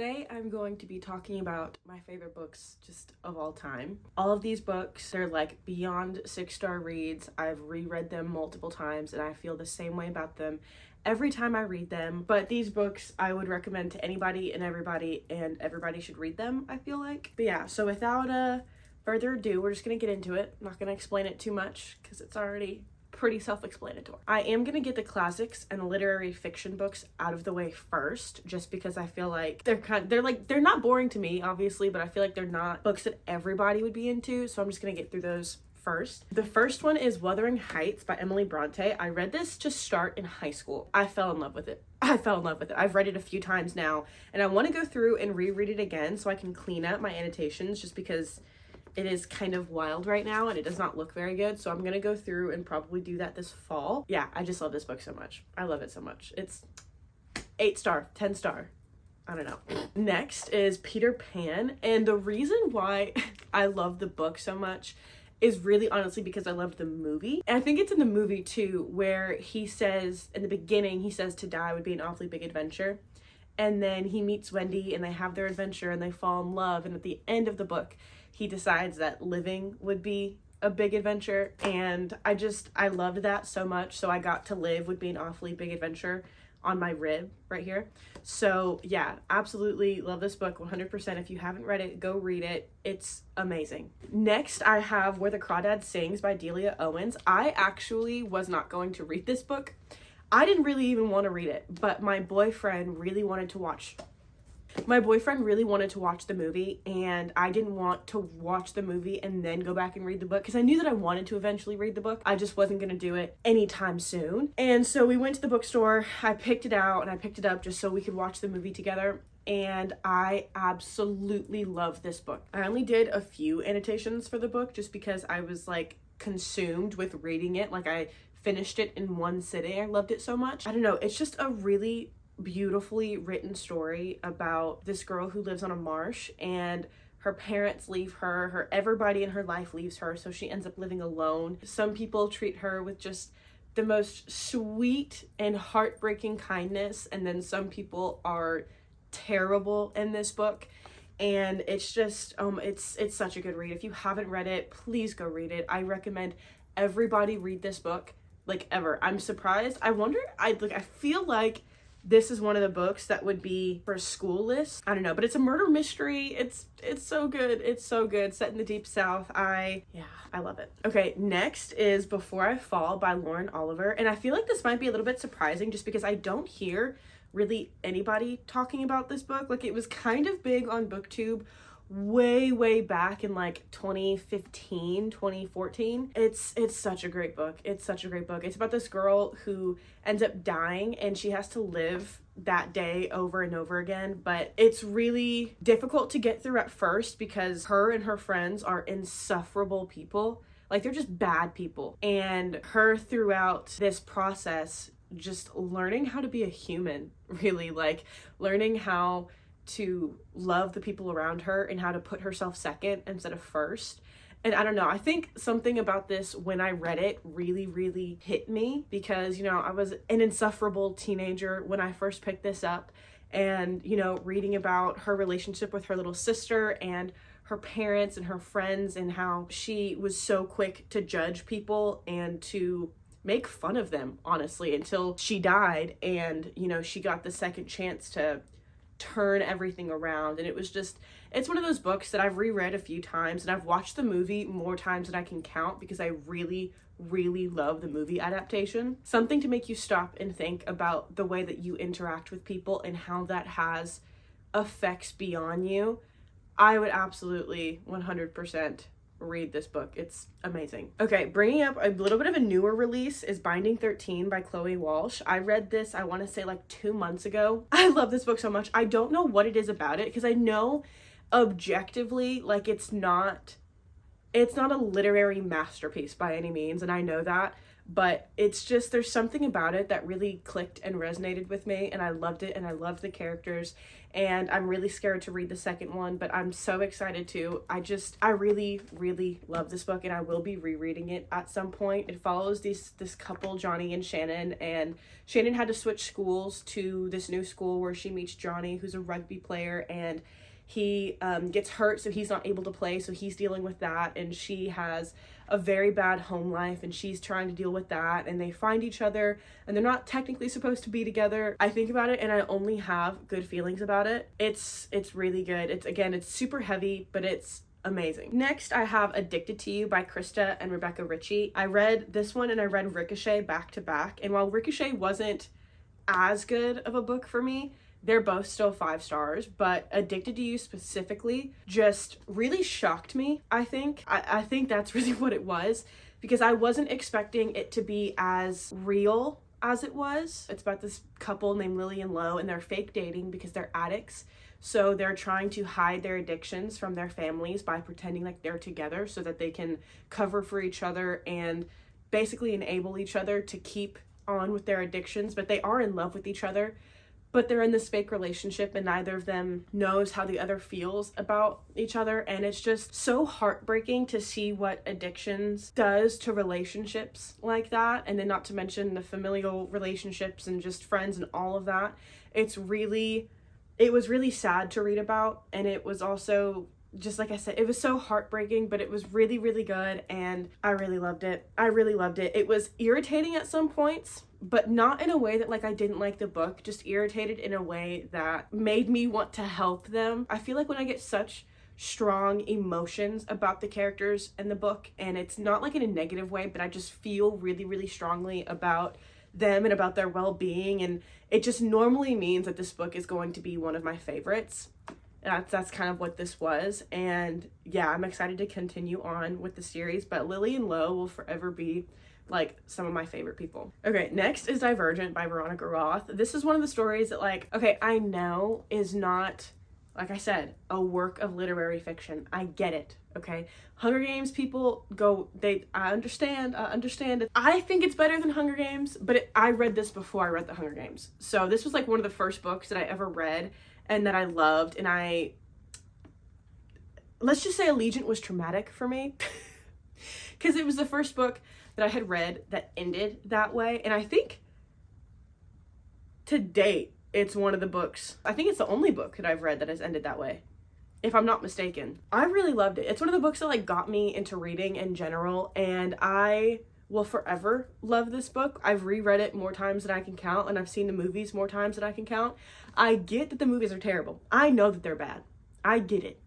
Today I'm going to be talking about my favorite books just of all time. All of these books, they're like beyond 6-star reads. I've reread them multiple times and I feel the same way about them every time I read them. But these books I would recommend to anybody and everybody should read them, I feel like. But yeah, so without further ado, we're just gonna get into it. I'm not gonna explain it too much because it's already pretty self-explanatory. I am gonna get the classics and literary fiction books out of the way first, just because I feel like they're not boring to me, obviously, but I feel like they're not books that everybody would be into, so I'm just gonna get through those first. The first one is Wuthering Heights by Emily Bronte. I read this to start in high school. I fell in love with it. I've read it a few times now, and I want to go through and reread it again so I can clean up my annotations, just because it is kind of wild right now and it does not look very good. So I'm gonna go through and probably do that this fall. Yeah, I just love this book so much. I love it so much. It's 8-star, 10-star. I don't know. Next is Peter Pan. And the reason why I love the book so much is really honestly because I loved the movie. And I think it's in the movie too, where he says, in the beginning, he says to die would be an awfully big adventure. And then he meets Wendy and they have their adventure and they fall in love. And at the end of the book, he decides that living would be a big adventure. And I loved that so much. So I got to live would be an awfully big adventure on my rib right here. So yeah, absolutely love this book 100%. If you haven't read it, go read it. It's amazing. Next, I have Where the Crawdad Sings by Delia Owens. I actually was not going to read this book. I didn't really even want to read it, but my boyfriend really wanted to watch the movie, and I didn't want to watch the movie and then go back and read the book because I knew that I wanted to eventually read the book. I just wasn't going to do it anytime soon. And so we went to the bookstore, I picked it out and I picked it up just so we could watch the movie together. And I absolutely love this book. I only did a few annotations for the book just because I was like consumed with reading it. Like I finished it in one sitting. I loved it so much. I don't know. It's just a really beautifully written story about this girl who lives on a marsh and her parents leave her, everybody in her life leaves her, so she ends up living alone. Some people treat her with just the most sweet and heartbreaking kindness, and then some people are terrible in this book. And it's just it's such a good read. If you haven't read it, please go read it. I recommend everybody read this book, like ever. I'm surprised. I feel like this is one of the books that would be for a school list. I don't know, but it's a murder mystery. It's so good. It's so good. Set in the Deep South. I love it. Okay, next is Before I Fall by Lauren Oliver. And I feel like this might be a little bit surprising just because I don't hear really anybody talking about this book. Like it was kind of big on BookTube way back in like 2015, 2014. It's such a great book. It's about this girl who ends up dying and she has to live that day over and over again, but it's really difficult to get through at first because her and her friends are insufferable people. Like they're just bad people. And her throughout this process just learning how to be a human, really, like learning how to love the people around her and how to put herself second instead of first. And I don't know, I think something about this when I read it really hit me because, you know, I was an insufferable teenager when I first picked this up, and, you know, reading about her relationship with her little sister and her parents and her friends and how she was so quick to judge people and to make fun of them, honestly, until she died and, you know, she got the second chance to turn everything around. And it's one of those books that I've reread a few times, and I've watched the movie more times than I can count because I really love the movie adaptation. Something to make you stop and think about the way that you interact with people and how that has effects beyond you. I would absolutely 100% read this book. It's amazing. Okay, bringing up a little bit of a newer release is Binding 13 by Chloe Walsh. I read this, I want to say like 2 months ago. I love this book so much. I don't know what it is about it because I know objectively like it's not a literary masterpiece by any means, and I know that, but it's just, there's something about it that really clicked and resonated with me, and I loved it, and I loved the characters, and I'm really scared to read the second one, but I'm so excited to. I really, really love this book, and I will be rereading it at some point. It follows this couple, Johnny and Shannon, and Shannon had to switch schools to this new school where she meets Johnny, who's a rugby player, and he gets hurt, so he's not able to play, so he's dealing with that, and she has a very bad home life, and she's trying to deal with that, and they find each other, and they're not technically supposed to be together. I think about it, and I only have good feelings about it. It's really good. It's super heavy, but it's amazing. Next, I have Addicted to You by Krista and Rebecca Ritchie. I read this one, and I read Ricochet back to back, and while Ricochet wasn't as good of a book for me, they're both still 5 stars, but Addicted to You specifically just really shocked me, I think. I think that's really what it was, because I wasn't expecting it to be as real as it was. It's about this couple named Lily and Lo, and they're fake dating because they're addicts. So they're trying to hide their addictions from their families by pretending like they're together so that they can cover for each other and basically enable each other to keep on with their addictions, but they are in love with each other. But they're in this fake relationship, and neither of them knows how the other feels about each other. And it's just so heartbreaking to see what addictions does to relationships like that. And then not to mention the familial relationships and just friends and all of that. It was really sad to read about. And it was also, just like I said, it was so heartbreaking, but it was really, really good. And I really loved it. It was irritating at some points, but not in a way that like I didn't like the book, just irritated in a way that made me want to help them. I feel like when I get such strong emotions about the characters in the book, and it's not like in a negative way, but I just feel really, really strongly about them and about their well-being, and it just normally means that this book is going to be one of my favorites. That's kind of what this was, and yeah, I'm excited to continue on with the series, but Lily and Lo will forever be like some of my favorite people. Okay, next is Divergent by Veronica Roth. This is one of the stories that like, okay, I know is not, like I said, a work of literary fiction. I get it, okay? Hunger Games people I understand it. I think it's better than Hunger Games, but I read this before I read the Hunger Games. So this was like one of the first books that I ever read and that I loved, and let's just say Allegiant was traumatic for me because it was the first book that I had read that ended that way, and I think to date it's one of the books, I think it's the only book that I've read that has ended that way, if I'm not mistaken. I really loved it. It's one of the books that like got me into reading in general, and I will forever love this book. I've reread it more times than I can count, and I've seen the movies more times than I can count. I get that the movies are terrible. I know that they're bad. I get it.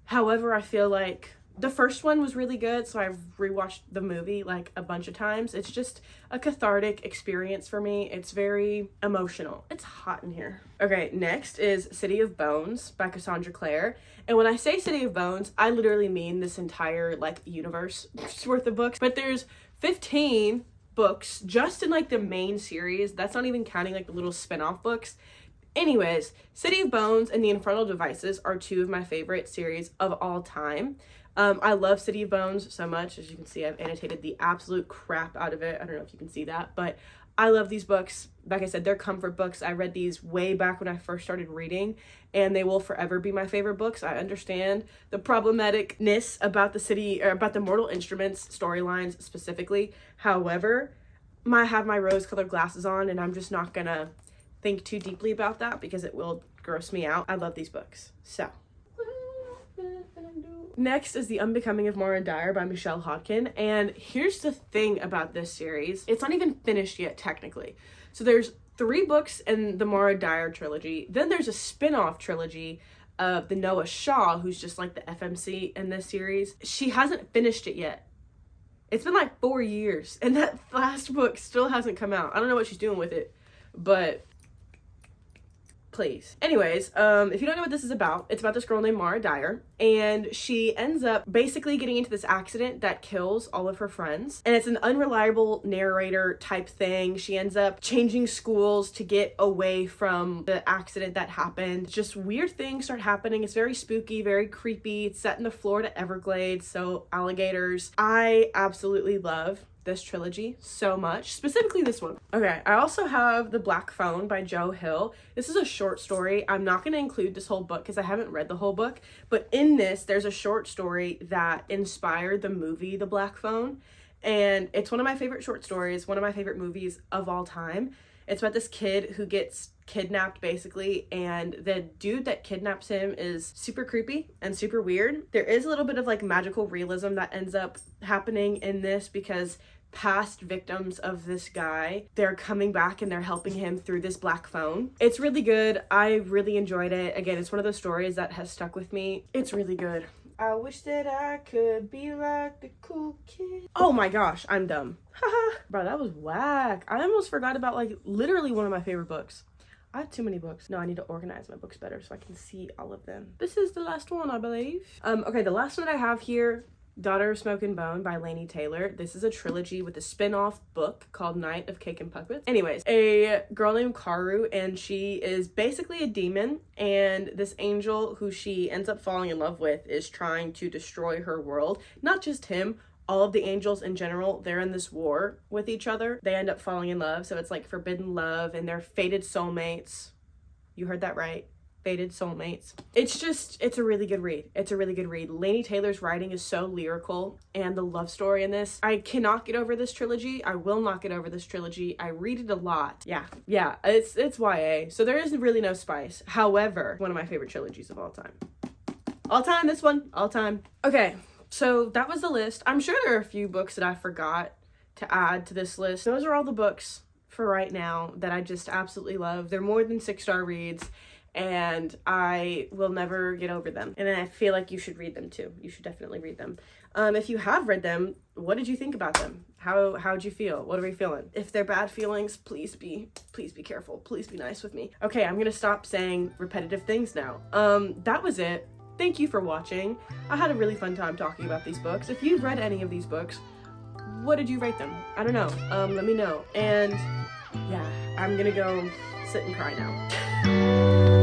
However, I feel like the first one was really good, so I've rewatched the movie like a bunch of times. It's just a cathartic experience for me. It's very emotional. It's hot in here. Okay, next is City of Bones by Cassandra Clare. And when I say City of Bones, I literally mean this entire like universe worth of books. But there's 15 books just in like the main series. That's not even counting like the little spin-off books. Anyways, City of Bones and The Infernal Devices are 2 of my favorite series of all time. I love City of Bones so much. As you can see, I've annotated the absolute crap out of it. I don't know if you can see that, but I love these books. Like I said, they're comfort books. I read these way back when I first started reading, and they will forever be my favorite books. I understand the problematicness about the city, or about the Mortal Instruments storylines specifically. However, I have my rose-colored glasses on, and I'm just not gonna think too deeply about that because it will gross me out. I love these books. So next is The Unbecoming of Maura and Dyer by Michelle Hodkin. And here's the thing about this series. It's not even finished yet, technically. So there's 3 books in the Maura Dyer trilogy. Then there's a spin-off trilogy of the Noah Shaw, who's just like the FMC in this series. She hasn't finished it yet. It's been like 4 years, and that last book still hasn't come out. I don't know what she's doing with it, but please. Anyways, if you don't know what this is about, it's about this girl named Maura Dyer, and she ends up basically getting into this accident that kills all of her friends, and it's an unreliable narrator type thing. She ends up changing schools to get away from the accident that happened. Just weird things start happening. It's very spooky, very creepy. It's set in the Florida Everglades, so alligators. I absolutely love this trilogy so much, specifically this one. Okay, I also have The Black Phone by Joe Hill. This is a short story. I'm not going to include this whole book because I haven't read the whole book, but in this, there's a short story that inspired the movie The Black Phone, and it's one of my favorite short stories, one of my favorite movies of all time. It's about this kid who gets kidnapped basically, and the dude that kidnaps him is super creepy and super weird. There is a little bit of like magical realism that ends up happening in this because past victims of this guy, they're coming back and they're helping him through this black phone. It's really good. I really enjoyed it. Again, it's one of those stories that has stuck with me. It's really good. I wish that I could be like the cool kid. Oh my gosh, I'm dumb. Haha. Bro, that was whack. I almost forgot about like literally one of my favorite books. I have too many books. No, I need to organize my books better so I can see all of them. This is the last one, I believe. Okay, the last one I have here, Daughter of Smoke and Bone by Laini Taylor. This is a trilogy with a spin-off book called Night of Cake and Puppets. Anyways, a girl named Karu, and she is basically a demon, and this angel who she ends up falling in love with is trying to destroy her world. Not just him, all of the angels in general, they're in this war with each other. They end up falling in love, so it's like forbidden love, and they're fated soulmates. You heard that right. Fated soulmates. It's a really good read. It's a really good read. Laini Taylor's writing is so lyrical, and the love story in this, I cannot get over this trilogy. I will not get over this trilogy. I read it a lot. Yeah, it's YA, so there is really no spice. However, one of my favorite trilogies of all time. All time, this one, all time. Okay, so that was the list. I'm sure there are a few books that I forgot to add to this list. Those are all the books for right now that I just absolutely love. They're more than 6-star reads, and I will never get over them. And I feel like you should read them too. You should definitely read them. If you have read them, what did you think about them? How'd you feel? What are we feeling? If they're bad feelings, please be careful. Please be nice with me. Okay, I'm gonna stop saying repetitive things now. That was it. Thank you for watching. I had a really fun time talking about these books. If you've read any of these books, what did you rate them? I don't know. Let me know. And yeah, I'm gonna go sit and cry now.